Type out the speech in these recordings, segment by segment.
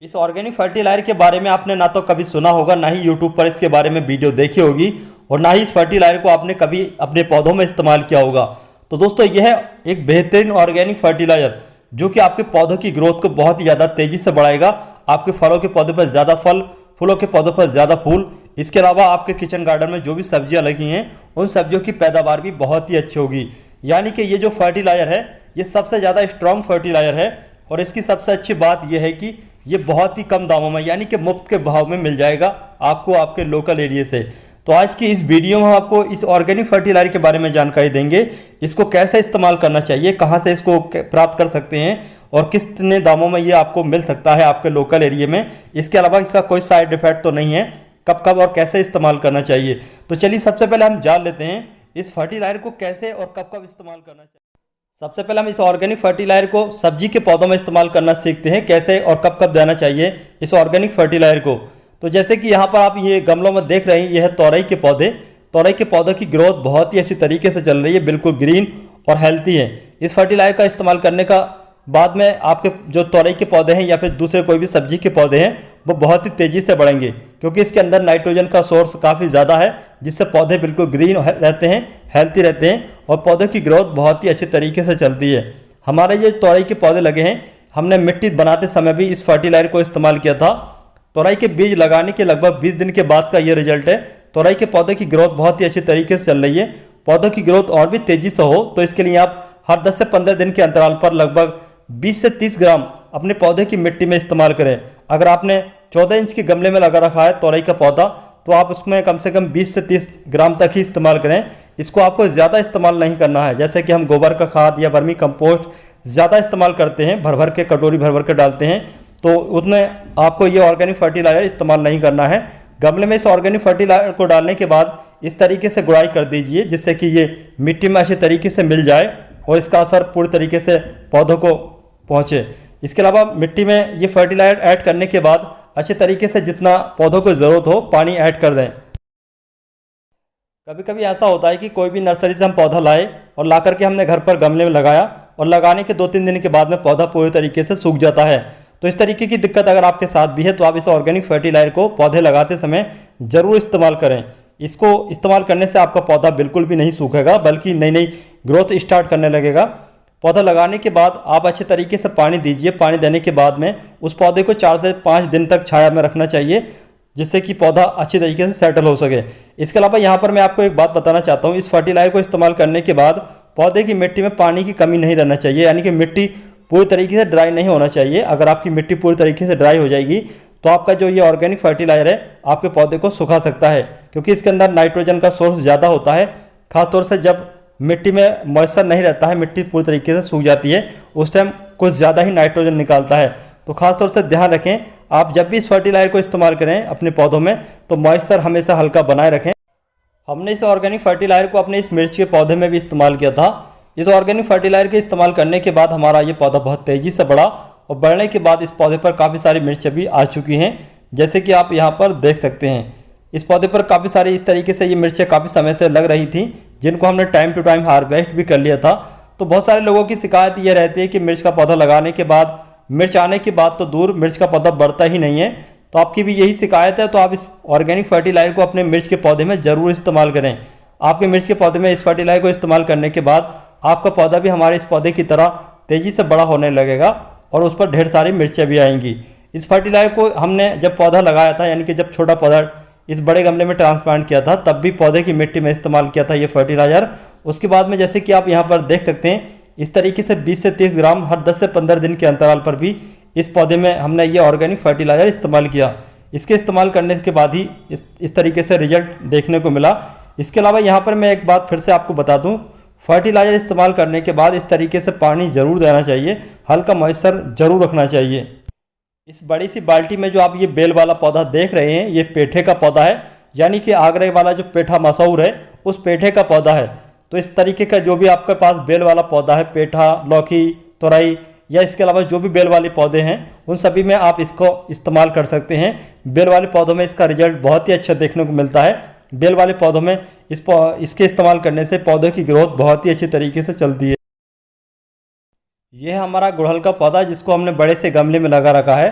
इस organic fertiliser के बारे में आपने ना तो कभी सुना होगा, ना ही यूट्यूब पर इसके बारे में वीडियो देखी होगी और ना ही इस फर्टिलाइजर को आपने कभी अपने पौधों में इस्तेमाल किया होगा। तो दोस्तों यह एक बेहतरीन ऑर्गेनिक फर्टिलाइजर जो कि आपके पौधों की ग्रोथ को बहुत ही ज़्यादा तेज़ी से बढ़ाएगा, आपके फलों के पौधों पर ज़्यादा फल, फूलों के पौधों पर ज़्यादा फूल। इसके अलावा आपके किचन गार्डन में जो भी सब्जियां लगी हैं उन सब्जियों की पैदावार भी बहुत ही अच्छी होगी। यानी कि ये जो फर्टिलाइजर है ये सबसे ज़्यादा स्ट्रॉन्ग फर्टिलाइजर है और इसकी सबसे अच्छी बात यह है कि ये बहुत ही कम दामों में यानी कि मुफ्त के भाव में मिल जाएगा आपको आपके लोकल एरिया से। तो आज की इस वीडियो में हम आपको इस ऑर्गेनिक फर्टिलाइजर के बारे में जानकारी देंगे, इसको कैसे इस्तेमाल करना चाहिए, कहाँ से इसको प्राप्त कर सकते हैं और कितने दामों में ये आपको मिल सकता है आपके लोकल एरिया में। इसके अलावा इसका कोई साइड इफेक्ट तो नहीं है, कब कब और कैसे इस्तेमाल करना चाहिए। तो चलिए सबसे पहले हम जान लेते हैं इस फर्टिलाइजर को कैसे और कब कब इस्तेमाल करना चाहिए। सबसे पहले हम इस ऑर्गेनिक फर्टिलाइजर को सब्जी के पौधों में इस्तेमाल करना सीखते हैं, कैसे और कब कब देना चाहिए इस ऑर्गेनिक फर्टिलाइजर को। तो जैसे कि यहाँ पर आप ये गमलों में देख रहे हैं, यह है तोरई के पौधे। तोरई के पौधों की ग्रोथ बहुत ही अच्छी तरीके से चल रही है, बिल्कुल ग्रीन और हेल्थी है। इस फर्टिलाइजर का इस्तेमाल करने का बाद में आपके जो तोरई के पौधे हैं या फिर दूसरे कोई भी सब्जी के पौधे हैं वो बहुत ही तेज़ी से बढ़ेंगे, क्योंकि इसके अंदर नाइट्रोजन का सोर्स काफ़ी ज़्यादा है, जिससे पौधे बिल्कुल ग्रीन रहते हैं, हेल्थी रहते हैं और पौधों की ग्रोथ बहुत ही अच्छे तरीके से चलती है। हमारे ये तोरई के पौधे लगे हैं, हमने मिट्टी बनाते समय भी इस फर्टिलाइजर को इस्तेमाल किया था। तोरई के बीज लगाने के लगभग 20 दिन के बाद का ये रिजल्ट है। तोरई के पौधे की ग्रोथ बहुत ही अच्छे तरीके से चल रही है। पौधों की ग्रोथ और भी तेज़ी से हो तो इसके लिए आप हर 10 से 15 दिन के अंतराल पर लगभग 20 से 30 ग्राम अपने पौधे की मिट्टी में इस्तेमाल करें। अगर आपने 14 इंच के गमले में लगा रखा है तोरई का पौधा तो आप उसमें कम से कम 20 से 30 ग्राम तक ही इस्तेमाल करें। इसको आपको ज़्यादा इस्तेमाल नहीं करना है, जैसे कि हम गोबर का खाद या वर्मी कंपोस्ट ज़्यादा इस्तेमाल करते हैं, भर भर के कटोरी भर भर के डालते हैं, तो उसमें आपको ये ऑर्गेनिक फर्टिलाइजर इस्तेमाल नहीं करना है। गमले में इस ऑर्गेनिक फर्टिलाइजर को डालने के बाद इस तरीके से गुड़ाई कर दीजिए, जिससे कि ये मिट्टी में अच्छे तरीके से मिल जाए और इसका असर पूरी तरीके से पौधों को पहुँचे। इसके अलावा मिट्टी में ये फर्टिलाइजर ऐड करने के बाद अच्छे तरीके से जितना पौधों को ज़रूरत हो पानी ऐड कर दें। कभी कभी ऐसा होता है कि कोई भी नर्सरी से हम पौधा लाए और ला करके हमने घर पर गमले में लगाया और लगाने के 2-3 दिन के बाद में पौधा पूरी तरीके से सूख जाता है। तो इस तरीके की दिक्कत अगर आपके साथ भी है तो आप इस ऑर्गेनिक फर्टिलाइजर को पौधे लगाते समय ज़रूर इस्तेमाल करें। इसको इस्तेमाल करने से आपका पौधा बिल्कुल भी नहीं सूखेगा, बल्कि नई नई ग्रोथ स्टार्ट करने लगेगा। पौधा लगाने के बाद आप अच्छे तरीके से पानी दीजिए। पानी देने के बाद में उस पौधे को 4 से 5 दिन तक छाया में रखना चाहिए, जिससे कि पौधा अच्छी तरीके से सेटल हो सके। इसके अलावा यहाँ पर मैं आपको एक बात बताना चाहता हूँ, इस फर्टिलाइजर को इस्तेमाल करने के बाद पौधे की मिट्टी में पानी की कमी नहीं रहना चाहिए, यानी कि मिट्टी पूरी तरीके से ड्राई नहीं होना चाहिए। अगर आपकी मिट्टी पूरी तरीके से ड्राई हो जाएगी तो आपका जो ये ऑर्गेनिक फर्टिलाइजर है आपके पौधे को सुखा सकता है, क्योंकि इसके अंदर नाइट्रोजन का सोर्स ज़्यादा होता है। खासतौर से जब मिट्टी में मॉइस्चर नहीं रहता है, मिट्टी पूरी तरीके से सूख जाती है, उस टाइम कुछ ज़्यादा ही नाइट्रोजन निकालता है। तो खासतौर से ध्यान रखें, आप जब भी इस फर्टिलाइजर को इस्तेमाल करें अपने पौधों में तो मॉइस्चर हमेशा हल्का बनाए रखें। हमने इस ऑर्गेनिक फर्टिलाइजर को अपने इस मिर्च के पौधे में भी इस्तेमाल किया था। इस ऑर्गेनिक फर्टिलाइजर के इस्तेमाल करने के बाद हमारा ये पौधा बहुत तेज़ी से बढ़ा और बढ़ने के बाद इस पौधे पर काफ़ी सारी मिर्चें भी आ चुकी हैं, जैसे कि आप यहाँ पर देख सकते हैं। इस पौधे पर काफ़ी सारी इस तरीके से ये मिर्चें काफ़ी समय से लग रही थी, जिनको हमने टाइम टू टाइम हार्वेस्ट भी कर लिया था। तो बहुत सारे लोगों की शिकायत ये रहती है कि मिर्च का पौधा लगाने के बाद, मिर्च आने के बाद तो दूर, मिर्च का पौधा बढ़ता ही नहीं है। तो आपकी भी यही शिकायत है तो आप इस ऑर्गेनिक फर्टिलाइजर को अपने मिर्च के पौधे में ज़रूर इस्तेमाल करें। आपके मिर्च के पौधे में इस फर्टिलाइजर को इस्तेमाल करने के बाद आपका पौधा भी हमारे इस पौधे की तरह तेज़ी से बड़ा होने लगेगा और उस पर ढेर सारी मिर्चें भी आएंगी। इस फर्टिलाइजर को हमने जब पौधा लगाया था, यानी कि जब छोटा पौधा इस बड़े गमले में ट्रांसप्लांट किया था, तब भी पौधे की मिट्टी में इस्तेमाल किया था ये फर्टिलाइजर। उसके बाद में जैसे कि आप यहाँ पर देख सकते हैं, इस तरीके से 20 से 30 ग्राम हर 10 से 15 दिन के अंतराल पर भी इस पौधे में हमने ये ऑर्गेनिक फर्टिलाइजर इस्तेमाल किया। इसके इस्तेमाल करने के बाद ही इस तरीके से रिजल्ट देखने को मिला। इसके अलावा यहाँ पर मैं एक बात फिर से आपको बता दूँ, फर्टिलाइजर इस्तेमाल करने के बाद इस तरीके से पानी ज़रूर देना चाहिए, हल्का मॉइस्चर ज़रूर रखना चाहिए। इस बड़ी सी बाल्टी में जो आप ये बेल वाला पौधा देख रहे हैं, ये पेठे का पौधा है, यानी कि आगरे वाला जो पेठा मशहूर है उस पेठे का पौधा है। तो इस तरीके का जो भी आपके पास बेल वाला पौधा है, पेठा, लौकी, तोरई या इसके अलावा जो भी बेल वाले पौधे हैं, उन सभी में आप इसको इस्तेमाल कर सकते हैं। बेल वाले पौधों में इसका रिजल्ट बहुत ही अच्छा देखने को मिलता है। बेल वाले पौधों में इसके इस्तेमाल करने से पौधों की ग्रोथ बहुत ही अच्छी तरीके से चलती है। यह हमारा गुड़हल का पौधा जिसको हमने बड़े से गमले में लगा रखा है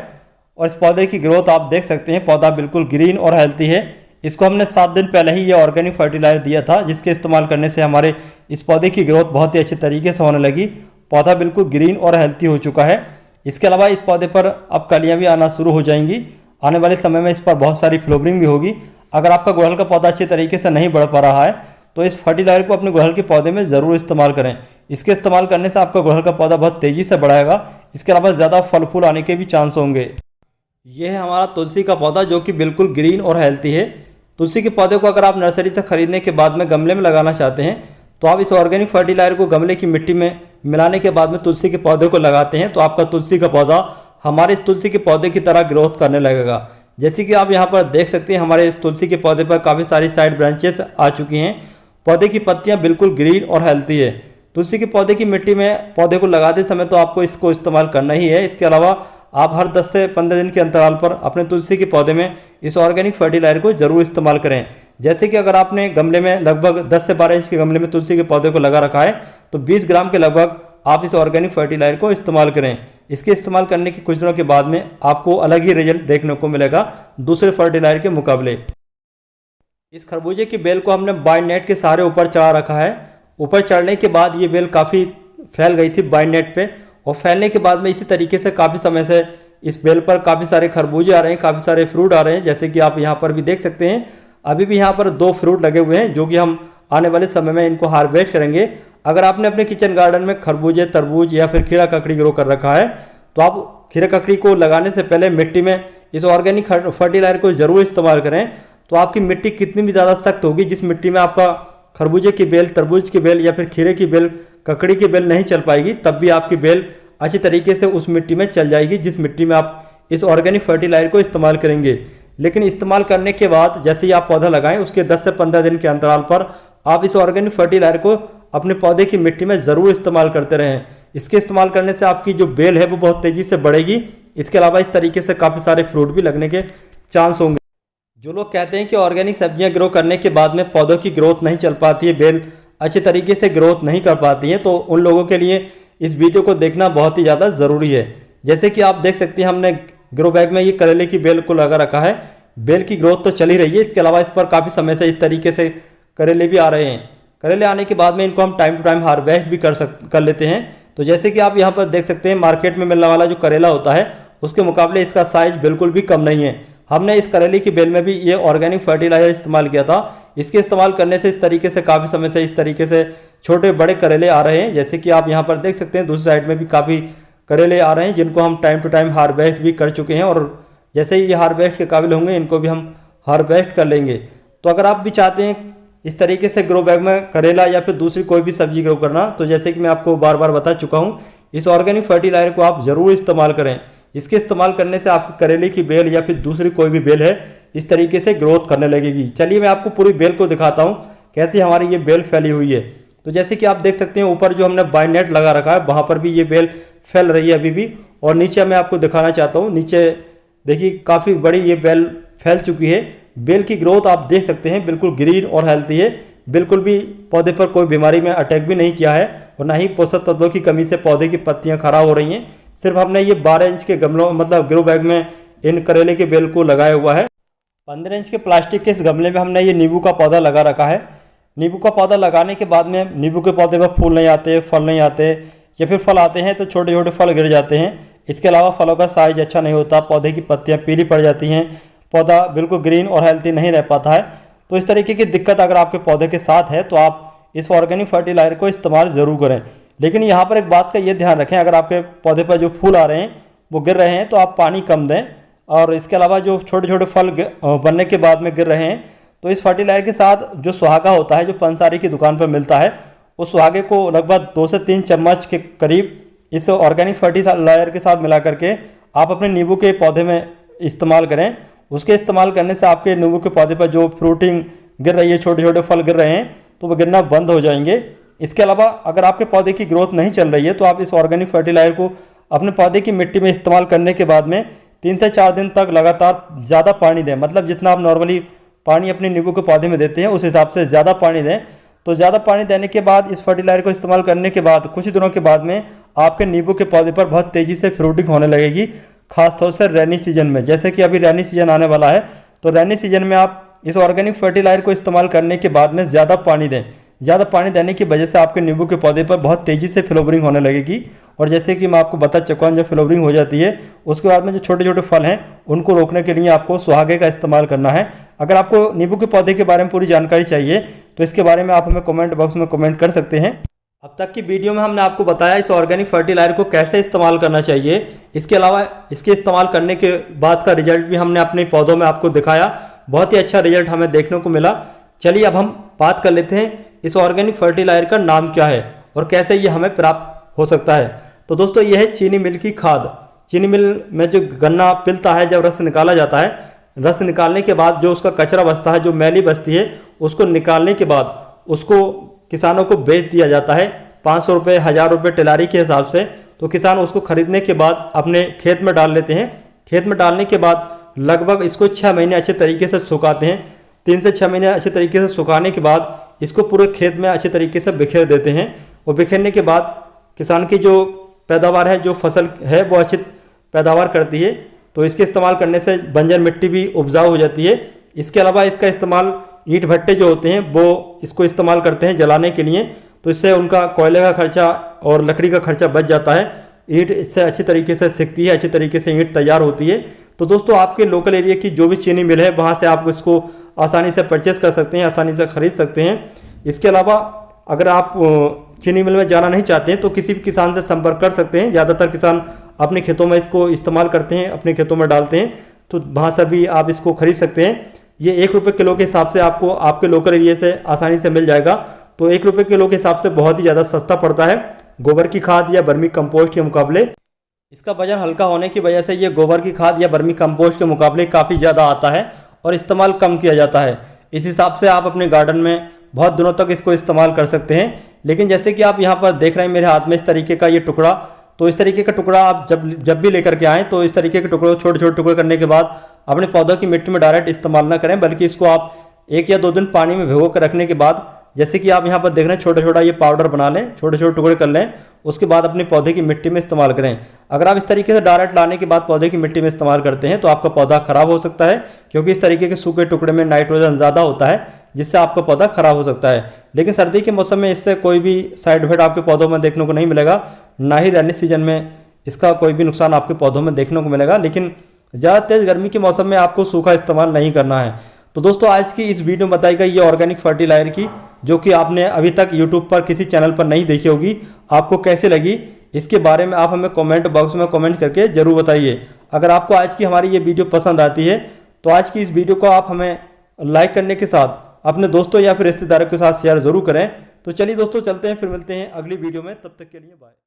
और इस पौधे की ग्रोथ आप देख सकते हैं, पौधा बिल्कुल ग्रीन और हेल्थी है। इसको हमने 7 दिन पहले ही ये ऑर्गेनिक फर्टिलाइजर दिया था, जिसके इस्तेमाल करने से हमारे इस पौधे की ग्रोथ बहुत ही अच्छे तरीके से होने लगी। पौधा बिल्कुल ग्रीन और हेल्थी हो चुका है। इसके अलावा इस पौधे पर अब कलियाँ भी आना शुरू हो जाएंगी। आने वाले समय में इस पर बहुत सारी फ्लोवरिंग भी होगी। अगर आपका गुड़हल का पौधा अच्छे तरीके से नहीं बढ़ पा रहा है तो इस फर्टिलाइजर को अपने गुड़हल के पौधे में ज़रूर इस्तेमाल करें। इसके इस्तेमाल करने से आपका गुड़हल का पौधा बहुत तेज़ी से बढ़ाएगा। इसके अलावा ज़्यादा फल फूल आने के भी चांस होंगे। यह है हमारा तुलसी का पौधा, जो कि बिल्कुल ग्रीन और हेल्थी है। तुलसी के पौधे को अगर आप नर्सरी से खरीदने के बाद में गमले में लगाना चाहते हैं तो आप इस ऑर्गेनिक फर्टिलाइजर को गमले की मिट्टी में मिलाने के बाद में तुलसी के पौधे को लगाते हैं तो आपका तुलसी का पौधा हमारे इस तुलसी के पौधे की तरह ग्रोथ करने लगेगा। जैसे कि आप यहाँ पर देख सकते हैं, हमारे इस तुलसी के पौधे पर काफ़ी सारी साइड ब्रांचेस आ चुकी हैं। पौधे की पत्तियाँ बिल्कुल ग्रीन और हेल्थी है। तुलसी के पौधे की मिट्टी में पौधे को लगाते समय तो आपको इसको इस्तेमाल करना ही है। इसके अलावा आप हर 10 से 15 दिन के अंतराल पर अपने तुलसी के पौधे में इस ऑर्गेनिक फर्टिलाइजर को जरूर इस्तेमाल करें। जैसे कि अगर आपने गमले में लगभग 10 से 12 इंच के गमले में तुलसी के पौधे को लगा रखा है तो 20 ग्राम के लगभग आप इस ऑर्गेनिक फर्टिलाइजर को इस्तेमाल करें। इसके इस्तेमाल करने के कुछ दिनों के बाद में आपको अलग ही रिजल्ट देखने को मिलेगा दूसरे फर्टिलाइजर के मुकाबले। इस खरबूजे की बेल को हमने बाइंड नेट के सहारे ऊपर चढ़ा रखा है। ऊपर चढ़ने के बाद ये बेल काफ़ी फैल गई थी बाइंड नेट पे, और फैलने के बाद में इसी तरीके से काफ़ी समय से इस बेल पर काफ़ी सारे खरबूजे आ रहे हैं, काफ़ी सारे फ्रूट आ रहे हैं। जैसे कि आप यहाँ पर भी देख सकते हैं, अभी भी यहाँ पर 2 फ्रूट लगे हुए हैं, जो कि हम आने वाले समय में इनको हार्वेस्ट करेंगे। अगर आपने अपने किचन गार्डन में खरबूजे, तरबूज या फिर खीरा ककड़ी ग्रो कर रखा है तो आप खीरा ककड़ी को लगाने से पहले मिट्टी में इस ऑर्गेनिक फर्टिलाइजर को जरूर इस्तेमाल करें। तो आपकी मिट्टी कितनी भी ज़्यादा सख्त होगी, जिस मिट्टी में आपका खरबूजे की बेल, तरबूज की बेल या फिर खीरे की बेल, ककड़ी की बेल नहीं चल पाएगी, तब भी आपकी बेल अच्छी तरीके से उस मिट्टी में चल जाएगी जिस मिट्टी में आप इस ऑर्गेनिक फर्टिलाइजर को इस्तेमाल करेंगे। लेकिन इस्तेमाल करने के बाद जैसे ही आप पौधा लगाएं उसके 10 से 15 दिन के अंतराल पर आप इस ऑर्गेनिक फर्टिलाइजर को अपने पौधे की मिट्टी में ज़रूर इस्तेमाल करते रहें। इसके इस्तेमाल करने से आपकी जो बेल है वो बहुत तेज़ी से बढ़ेगी। इसके अलावा इस तरीके से काफ़ी सारे फ्रूट भी लगने के चांस होंगे। जो लोग कहते हैं कि ऑर्गेनिक सब्जियां ग्रो करने के बाद में पौधों की ग्रोथ नहीं चल पाती है, बेल अच्छे तरीके से ग्रोथ नहीं कर पाती है, तो उन लोगों के लिए इस वीडियो को देखना बहुत ही ज़्यादा ज़रूरी है। जैसे कि आप देख सकते हैं, हमने ग्रो बैग में ये करेले की बेल को लगा रखा है। बेल की ग्रोथ तो चल ही रही है, इसके अलावा इस पर काफ़ी समय से इस तरीके से करेले भी आ रहे हैं। करेले आने के बाद में इनको हम टाइम टू टाइम हार्वेस्ट भी कर लेते हैं। तो जैसे कि आप यहाँ पर देख सकते हैं, मार्केट में मिलने वाला जो करेला होता है उसके मुकाबले इसका साइज बिल्कुल भी कम नहीं है। हमने इस करेले की बेल में भी ये ऑर्गेनिक फर्टिलाइजर इस्तेमाल किया था। इसके इस्तेमाल करने से इस तरीके से काफ़ी समय से इस तरीके से छोटे बड़े करेले आ रहे हैं। जैसे कि आप यहाँ पर देख सकते हैं, दूसरी साइड में भी काफ़ी करेले आ रहे हैं जिनको हम टाइम टू टाइम हार्वेस्ट भी कर चुके हैं, और जैसे ही ये हार्वेस्ट के काबिल होंगे इनको भी हम हार्वेस्ट कर लेंगे। तो अगर आप भी चाहते हैं इस तरीके से ग्रो बैग में करेला या फिर दूसरी कोई भी सब्जी ग्रो करना, तो जैसे कि मैं आपको बार बार बता चुका हूँ, इस ऑर्गेनिक फर्टिलाइजर को आप ज़रूर इस्तेमाल करें। इसके इस्तेमाल करने से आपकी करेले की बेल या फिर दूसरी कोई भी बेल है इस तरीके से ग्रोथ करने लगेगी। चलिए मैं आपको पूरी बेल को दिखाता हूँ कैसे हमारी ये बेल फैली हुई है। तो जैसे कि आप देख सकते हैं, ऊपर जो हमने बाइंड नेट लगा रखा है वहाँ पर भी ये बेल फैल रही है अभी भी, और नीचे मैं आपको दिखाना चाहता हूँ। नीचे देखिए काफ़ी बड़ी ये बेल फैल चुकी है। बेल की ग्रोथ आप देख सकते हैं बिल्कुल ग्रीन और हेल्थी है, बिल्कुल भी पौधे पर कोई बीमारी में अटैक भी नहीं किया है, और ना ही पोषक तत्वों की कमी से पौधे की पत्तियां खराब हो रही हैं। सिर्फ हमने ये 12 इंच के गमलों मतलब ग्रो बैग में इन करेले के बेल को लगाया हुआ है। 15 इंच के प्लास्टिक के इस गमले में हमने ये नींबू का पौधा लगा रखा है। नींबू का पौधा लगाने के बाद में नींबू के पौधे पर फूल नहीं आते, फल नहीं आते, या फिर फल आते हैं तो छोटे छोटे फल गिर जाते हैं। इसके अलावा फलों का साइज अच्छा नहीं होता, पौधे की पत्तियाँ पीली पड़ जाती हैं, पौधा बिल्कुल ग्रीन और हेल्थी नहीं रह पाता है। तो इस तरीके की दिक्कत अगर आपके पौधे के साथ है तो आप इस ऑर्गेनिक फर्टिलाइजर को इस्तेमाल ज़रूर करें। लेकिन यहाँ पर एक बात का ये ध्यान रखें, अगर आपके पौधे पर जो फूल आ रहे हैं वो गिर रहे हैं तो आप पानी कम दें, और इसके अलावा जो छोटे छोटे फल बनने के बाद में गिर रहे हैं तो इस फर्टिलाइजर के साथ जो सुहागा होता है जो पंसारी की दुकान पर मिलता है, उस सुहागे को लगभग 2 से 3 चम्मच के करीब इस ऑर्गेनिक फर्टिलाइजर के साथ मिला करके आप अपने नींबू के पौधे में इस्तेमाल करें। उसके इस्तेमाल करने से आपके नींबू के पौधे पर जो फ्रूटिंग गिर रही है, छोटे छोटे फल गिर रहे हैं, तो वो गिरना बंद हो जाएंगे। इसके अलावा अगर आपके पौधे की ग्रोथ नहीं चल रही है तो आप इस ऑर्गेनिक फर्टिलाइजर को अपने पौधे की मिट्टी में इस्तेमाल करने के बाद में 3 से 4 दिन तक लगातार ज़्यादा पानी दें। मतलब जितना आप नॉर्मली पानी अपने नींबू के पौधे में देते हैं उस हिसाब से ज़्यादा पानी दें। तो ज़्यादा पानी देने के बाद इस फर्टिलाइजर को इस्तेमाल करने के बाद कुछ दिनों के बाद में आपके नींबू के पौधे पर बहुत तेज़ी से फ्रूटिंग होने लगेगी। खासतौर से रैनी सीजन में। जैसे कि अभी रैनी सीजन आने वाला है, तो रैनी सीजन में आप इस ऑर्गेनिक फर्टिलाइजर को इस्तेमाल करने के बाद में ज़्यादा पानी दें। ज़्यादा पानी देने की वजह से आपके नींबू के पौधे पर बहुत तेज़ी से फ्लावरिंग होने लगेगी। और जैसे कि मैं आपको बता चुका हूँ, जब फ्लावरिंग हो जाती है उसके बाद में जो छोटे छोटे फल हैं उनको रोकने के लिए आपको सुहागे का इस्तेमाल करना है। अगर आपको नींबू के पौधे के बारे में पूरी जानकारी चाहिए तो इसके बारे में आप हमें कमेंट बॉक्स में कमेंट कर सकते हैं। अब तक की वीडियो में हमने आपको बताया इस ऑर्गेनिक फर्टिलाइजर को कैसे इस्तेमाल करना चाहिए। इसके अलावा इसके इस्तेमाल करने के बाद का रिजल्ट भी हमने अपने पौधों में आपको दिखाया। बहुत ही अच्छा रिजल्ट हमें देखने को मिला। चलिए अब हम बात कर लेते हैं इस ऑर्गेनिक फर्टिलाइजर का नाम क्या है और कैसे ये हमें प्राप्त हो सकता है। तो दोस्तों ये है चीनी मिल की खाद। चीनी मिल में जो गन्ना पिलता है, जब रस निकाला जाता है, रस निकालने के बाद जो उसका कचरा बचता है, जो मैली बचती है, उसको निकालने के बाद उसको किसानों को बेच दिया जाता है 500 रुपये 1000 रुपये टिलारी के हिसाब से। तो किसान उसको खरीदने के बाद अपने खेत में डाल लेते हैं। खेत में डालने के बाद लगभग इसको 6 महीने अच्छे तरीके से सुखाते हैं। 3 से 6 महीने अच्छे तरीके से सुखाने के बाद इसको पूरे खेत में अच्छे तरीके से बिखेर देते हैं। और बिखेरने के बाद किसान की जो पैदावार है, जो फसल है, वो अच्छी पैदावार करती है। तो इसके इस्तेमाल करने से बंजर मिट्टी भी उपजाऊ हो जाती है। इसके अलावा इसका इस्तेमाल ईंट भट्टे जो होते हैं वो इसको इस्तेमाल करते हैं जलाने के लिए। तो इससे उनका कोयले का खर्चा और लकड़ी का खर्चा बच जाता है। ईंट इससे अच्छी तरीके से सिकती है, अच्छी तरीके से ईंट तैयार होती है। तो दोस्तों आपके लोकल एरिया की जो भी चीनी मिल है वहाँ से आप इसको आसानी से परचेस कर सकते हैं, आसानी से खरीद सकते हैं। इसके अलावा अगर आप चीनी मिल में जाना नहीं चाहते हैं तो किसी भी किसान से संपर्क कर सकते हैं। ज़्यादातर किसान अपने खेतों में इसको इस्तेमाल करते हैं, अपने खेतों में डालते हैं, तो वहाँ से भी आप इसको खरीद सकते हैं। ये 1 रुपये किलो के हिसाब से आपको आपके लोकल एरिया से आसानी से मिल जाएगा। तो 1 रुपये किलो के हिसाब से बहुत ही ज़्यादा सस्ता पड़ता है गोबर की खाद या वर्मी कंपोस्ट के मुकाबले। इसका वजन हल्का होने की वजह से ये गोबर की खाद या वर्मी कंपोस्ट के मुकाबले काफ़ी ज़्यादा आता है और इस्तेमाल कम किया जाता है। इस हिसाब से आप अपने गार्डन में बहुत दिनों तक इसको इस्तेमाल कर सकते हैं। लेकिन जैसे कि आप यहाँ पर देख रहे हैं मेरे हाथ में इस तरीके का ये टुकड़ा, तो इस तरीके का टुकड़ा आप जब भी लेकर के आएँ तो इस तरीके के टुकड़े को छोटे छोटे टुकड़े करने के बाद अपने पौधों की मिट्टी में डायरेक्ट इस्तेमाल ना करें, बल्कि इसको आप 1 या 2 दिन पानी में भिगो कर रखने के बाद, जैसे कि आप यहाँ पर देख रहे हैं, छोटा छोटा ये पाउडर बना लें, छोटे छोटे टुकड़े कर लें। उसके बाद अपने पौधे की मिट्टी में इस्तेमाल करें। अगर आप इस तरीके से डायरेक्ट लाने के बाद पौधे की मिट्टी में इस्तेमाल करते हैं तो आपका पौधा खराब हो सकता है, क्योंकि इस तरीके के सूखे टुकड़े में नाइट्रोजन ज़्यादा होता है, जिससे आपका पौधा खराब हो सकता है। लेकिन सर्दी के मौसम में इससे कोई भी साइड इफेक्ट आपके पौधों में देखने को नहीं मिलेगा, ना ही रैनी सीजन में इसका कोई भी नुकसान आपके पौधों में देखने को मिलेगा। लेकिन ज़्यादा तेज़ गर्मी के मौसम में आपको सूखा इस्तेमाल नहीं करना है। तो दोस्तों आज की इस वीडियो में बताई गई ये ऑर्गेनिक फर्टिलाइजर की, जो कि आपने अभी तक यूट्यूब पर किसी चैनल पर नहीं देखी होगी, आपको कैसे लगी इसके बारे में आप हमें कमेंट बॉक्स में कमेंट करके ज़रूर बताइए। अगर आपको आज की हमारी ये वीडियो पसंद आती है तो आज की इस वीडियो को आप हमें लाइक करने के साथ अपने दोस्तों या फिर रिश्तेदारों के साथ शेयर ज़रूर करें। तो चलिए दोस्तों चलते हैं, फिर मिलते हैं अगली वीडियो में, तब तक के लिए बाय।